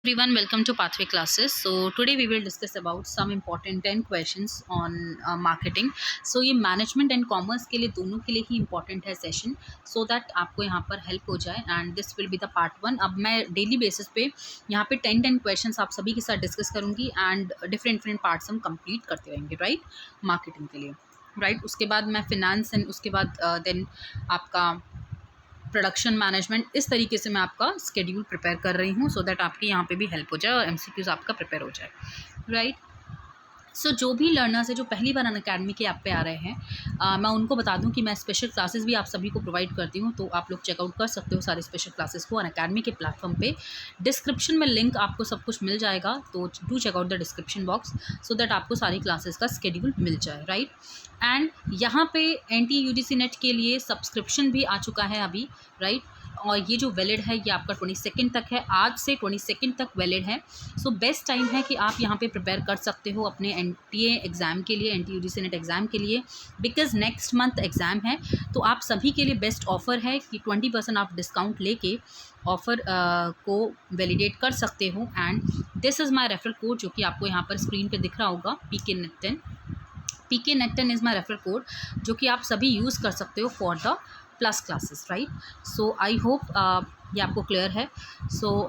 Everyone, welcome to Pathway Classes. So today we will discuss about some important 10 questions on marketing. So ये management and commerce के लिए दोनों के लिए ही important है session, so that आपको यहाँ पर help हो जाए and this will be the part 1. अब मैं daily basis पे यहाँ पे 10 questions आप सभी के साथ discuss करूँगी and different parts हम complete करते रहेंगे, right? Marketing के लिए, right? उसके बाद मैं finance and उसके बाद then आपका प्रोडक्शन मैनेजमेंट, इस तरीके से मैं आपका स्केड्यूल प्रिपेयर कर रही हूँ सो दैट आपकी यहाँ पे भी हेल्प हो जाए और एमसीक्यूज़ आपका प्रिपेयर हो जाए, राइट। सो जो भी लर्नर्स है जो पहली बार अनअकैडमी के ऐप पे आ रहे हैं, मैं उनको बता दूं कि मैं स्पेशल क्लासेस भी आप सभी को प्रोवाइड करती हूं, तो आप लोग चेकआउट कर सकते हो सारे स्पेशल क्लासेस को अनअकैडमी के प्लेटफॉर्म पे। डिस्क्रिप्शन में लिंक आपको सब कुछ मिल जाएगा, तो do check out the description box so that आपको सारी क्लासेस का स्केड्यूल मिल जाए, राइट। एंड यहाँ पे NTUGC नेट के लिए सब्सक्रिप्शन भी आ चुका है अभी, राइट। और ये जो वैलिड है ये आपका 22 तक है, आज से 22 तक वैलिड है। सो बेस्ट टाइम है कि आप यहाँ पे प्रिपेयर कर सकते हो अपने NTA एग्ज़ाम के लिए, NTUGC नेट एग्ज़ाम के लिए, बिकॉज नेक्स्ट मंथ एग्ज़ाम है। तो आप सभी के लिए बेस्ट ऑफ़र है कि 20% आप डिस्काउंट लेके ऑफ़र को वैलिडेट कर सकते हो। And this is my referral code जो कि आपको यहाँ पर स्क्रीन पर दिख रहा होगा, PKNET10 is my referral code जो कि आप सभी यूज़ कर सकते हो for the plus classes, right. So I hope ये आपको क्लियर है। सो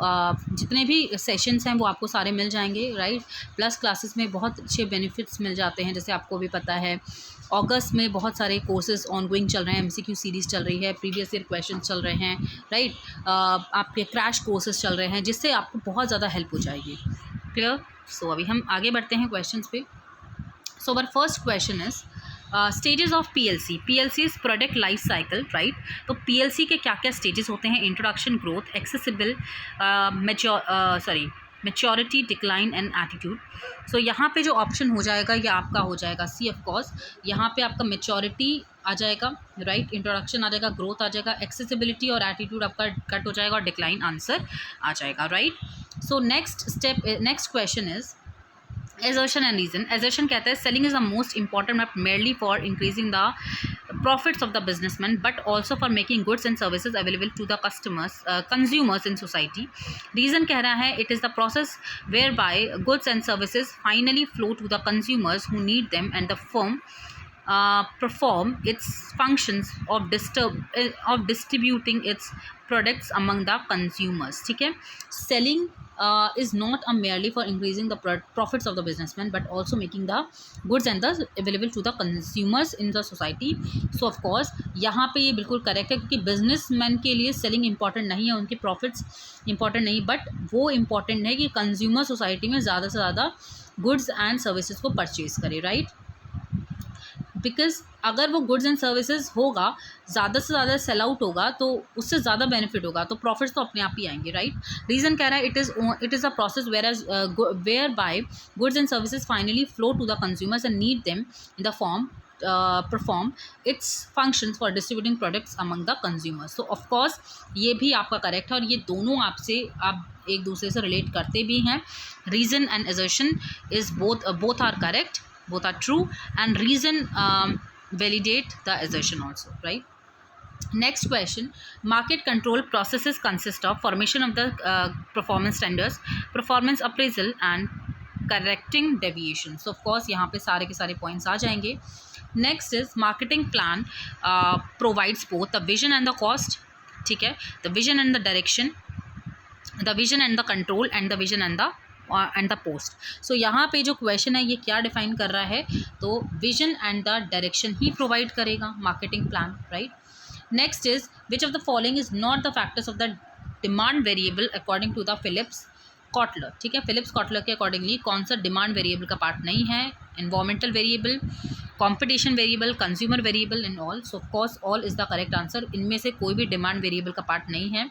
जितने भी सेशंस हैं वो आपको सारे मिल जाएंगे, राइट। प्लस क्लासेस में बहुत अच्छे बेनिफिट्स मिल जाते हैं, जैसे आपको भी पता है अगस्त में बहुत सारे कोर्सेज ऑनगोइंग चल रहे हैं, MCQ सीरीज़ चल रही है, प्रीवियस ईयर क्वेश्चन चल रहे हैं, राइट। आपके क्रैश कोर्सेज चल रहे हैं जिससे आपको बहुत ज़्यादा हेल्प हो जाएगी, क्लियर। सो अभी हम आगे बढ़ते हैं क्वेश्चन पे। So our first question is stages of PLC is product life cycle, right. तो PLC के क्या क्या स्टेजेस होते हैं? Introduction, growth, accessible, maturity, decline and attitude. So यहाँ पे जो ऑप्शन हो जाएगा ये आपका हो जाएगा C ऑफ कोर्स। यहाँ पे आपका मैच्योरिटी आ जाएगा, राइट, इंट्रोडक्शन आ जाएगा, ग्रोथ आ जाएगा, एक्सेसिबिलिटी और एटीट्यूड आपका कट हो जाएगा और डिक्लाइन आंसर आ जाएगा, right. So next question is assertion and reason। assertion कहता है selling is the most important not merely for increasing the profits of the businessman but also for making goods and services available to the consumers in society। reason कह रहा है it is the process whereby goods and services finally flow to the consumers who need them and the firm perform its functions of distributing its products among the consumers, ठीक है। selling is not a merely for increasing the profits of the businessman but also making the goods and the available to the consumers in the society। so of course यहाँ पे ये बिल्कुल correct है, क्योंकि businessman के लिए selling important नहीं है, उनके प्रॉफिट्स इंपॉर्टेंट नहीं, बट वो इम्पॉर्टेंट है कि कंज्यूमर सोसाइटी में ज़्यादा से ज़्यादा गुड्स एंड सर्विसेज को परचेज करे, राइट। बिकॉज अगर वो गुड्स एंड सर्विसेज होगा, ज़्यादा से ज़्यादा सेल आउट होगा, तो उससे ज़्यादा बेनिफिट होगा, तो प्रॉफिट्स तो अपने आप ही आएंगे, राइट। रीज़न कह रहा है it is a process where by goods and services finally flow to the consumers and need them in the form perform its functions for distributing products among the consumers. तो of course ये भी आपका correct है और ये दोनों आपसे आप एक दूसरे से रिलेट करते भी हैं। Reason and assertion is both are correct, both are true, and reason validate the assertion also, right। next question, market control processes consist of formation of the performance standards, performance appraisal and correcting deviation। so of course यहाँ पे सारे के सारे points आ जाएंगे। next is marketing plan provides both the vision and the cost, ठीक है, the vision and the direction, the vision and the control and the vision and the post. So यहाँ पे जो क्वेश्चन है ये क्या डिफाइन कर रहा है? तो विजन एंड द डायरेक्शन ही प्रोवाइड करेगा marketing plan, right. Next is which of the following is not the factors of the demand variable according to the Philips Kotler, ठीक है। फिलिप्स कॉटलर के अकॉर्डिंगली कौन सा डिमांड वेरिएबल का part नहीं है? Environmental variable, competition variable, consumer variable and all. So of course all is the correct answer. इनमें से कोई भी डिमांड वेरिएबल का पार्ट नहीं है।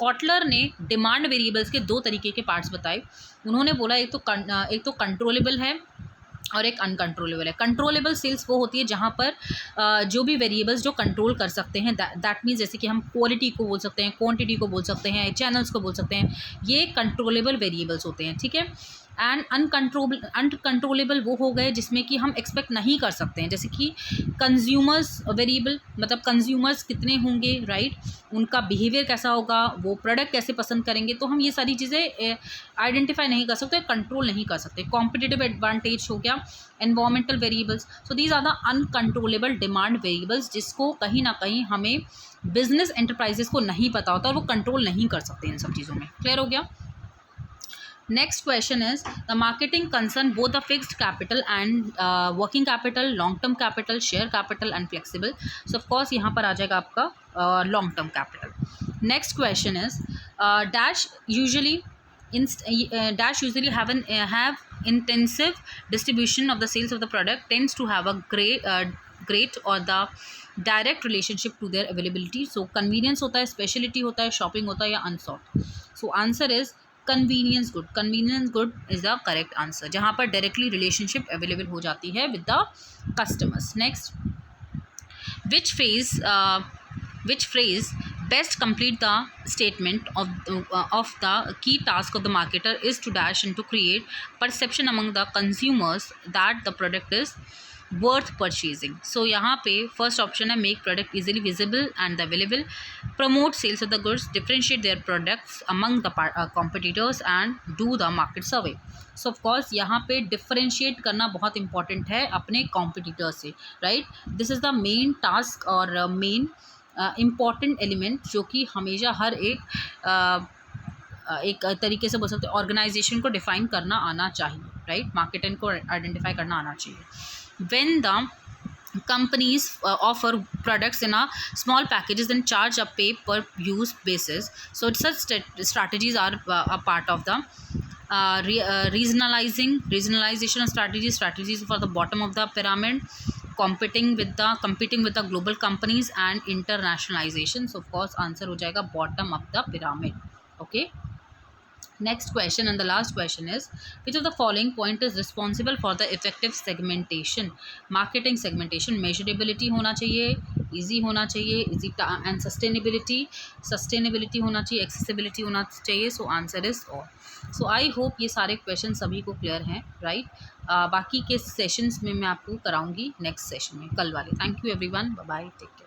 कॉटलर ने डिमांड वेरिएबल्स के दो तरीके के पार्ट्स बताए। उन्होंने बोला एक तो कंट्रोलेबल है और एक अनकंट्रोलेबल है। कंट्रोलेबल सेल्स वो होती है जहाँ पर जो भी वेरिएबल्स जो कंट्रोल कर सकते हैं, दैट मीन्स जैसे कि हम क्वालिटी को बोल सकते हैं, क्वांटिटी को बोल सकते हैं, चैनल्स को बोल सकते हैं, ये कंट्रोलेबल वेरिएबल्स होते हैं, ठीक है। एंड अनकंट्रोलेबल वो हो गए जिसमें कि हम एक्सपेक्ट नहीं कर सकते हैं, जैसे कि कंज्यूमर्स वेरिएबल, मतलब कंज्यूमर्स कितने होंगे, राइट, उनका बिहेवियर कैसा होगा, वो प्रोडक्ट कैसे पसंद करेंगे, तो हम ये सारी चीज़ें आइडेंटिफाई नहीं कर सकते, कंट्रोल नहीं कर सकते। कॉम्पिटिटिव एडवांटेज हो गया, environmental variables, so these are the uncontrollable demand variables, जिसको कहीं ना कहीं हमें बिजनेस एंटरप्राइजेस को नहीं पता होता और वो कंट्रोल नहीं कर सकते इन सब चीज़ों में। क्लियर हो गया? Next question is the marketing concern both the fixed capital and working capital, long term capital, share capital and flexible. So of course यहाँ पर आ जाएगा आपका long term capital. Next question is dash usually have intensive distribution of the sales of the product, tends to have a great or the direct relationship to their availability. So convenience होता है, specialty होता है, shopping होता है या unsought. So answer is convenience good. Convenience good is the correct answer, जहाँ पर directly relationship available हो जाती है with the customers. Next, which phrase best complete the statement of the key task of the marketer is to dash and to create perception among the consumers that the product is worth purchasing. So यहाँ पे first option है make product easily visible and available, promote sales of the goods, differentiate their products among the competitors and do the market survey. So of course यहाँ पे differentiate करना बहुत important है अपने competitor से, right. This is the main task और main important element जो कि हमेशा हर एक तरीके से बोल सकते हैं ऑर्गेनाइजेशन को डिफाइन करना आना चाहिए, राइट. मार्केटिंग को आइडेंटिफाई करना आना चाहिए. When the companies offer products in a small packages and charge a pay per use basis, so such strategies are a part of the regionalization strategies for the bottom of the pyramid, competing with the global companies and internationalization. So of course answer हो जाएगा bottom of the pyramid. Okay. Next question and the last question is which of the following point is responsible for the effective segmentation? Marketing segmentation, measurability होना चाहिए, easy होना चाहिए, easy and sustainability होना चाहिए, accessibility होना चाहिए. So answer is all. So I hope ये सारे क्वेश्चन सभी को क्लियर हैं, राइट. बाकी के सेशंस में मैं आपको कराऊंगी नेक्स्ट सेशन में, कल वाले. Thank you everyone, bye bye, take care.